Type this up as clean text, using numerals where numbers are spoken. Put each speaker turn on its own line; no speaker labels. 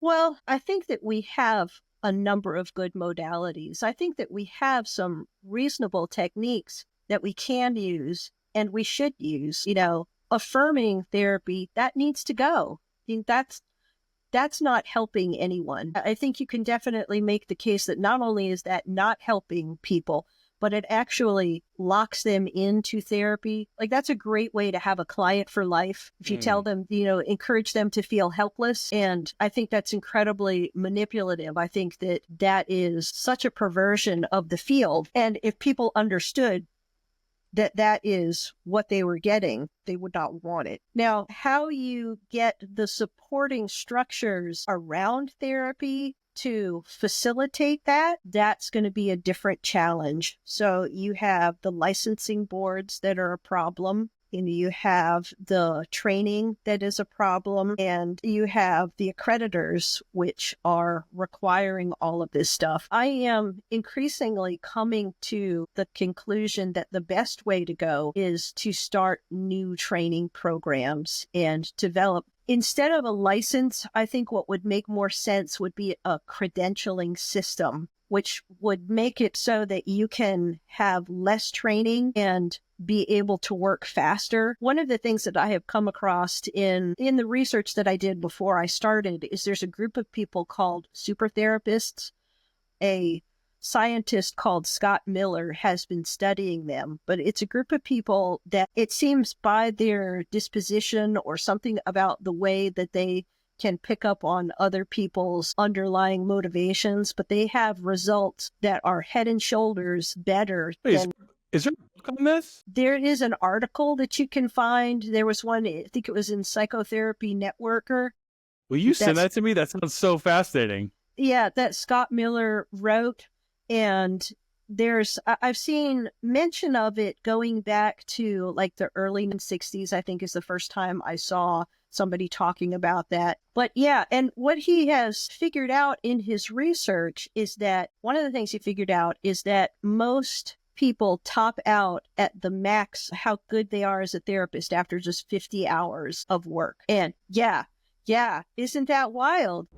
Well, I think that we have a number of good modalities. I think that we have some reasonable techniques that we can use and we should use. Affirming therapy, that needs to go. I think that's not helping anyone. I think you can definitely make the case that not only is that not helping people, but it actually locks them into therapy. Like, that's a great way to have a client for life. If you tell
Mm.
them, encourage them to feel helpless. And I think that's incredibly manipulative. I think that that is such a perversion of the field. And if people understood that that is what they were getting, they would not want it. Now, how you get the supporting structures around therapy to facilitate that, that's going to be a different challenge. So you have the licensing boards that are a problem. And you have the training that is a problem, and you have the accreditors, which are requiring all of this stuff. I am increasingly coming to the conclusion that the best way to go is to start new training programs and develop. Instead of a license, I think what would make more sense would be a credentialing system, which would make it so that you can have less training and be able to work faster. One of the things that I have come across in the research that I did before I started is there's a group of people called super therapists. A scientist called Scott Miller has been studying them, but it's a group of people that it seems by their disposition or something about the way that they can pick up on other people's underlying motivations, but they have results that are head and shoulders better
Wait,
than.
is there a book on this?
There is an article that you can find. There was one, I think it was in Psychotherapy Networker.
Will you send
That's,
that to me? That sounds so fascinating.
yeah, that Scott Miller wrote. And I've seen mention of it going back to like the early 60s, I think is the first time I saw somebody talking about that. But yeah, and what he has figured out in his research is that one of the things he figured out is that most people top out at the max how good they are as a therapist after just 50 hours of work. And yeah, isn't that wild?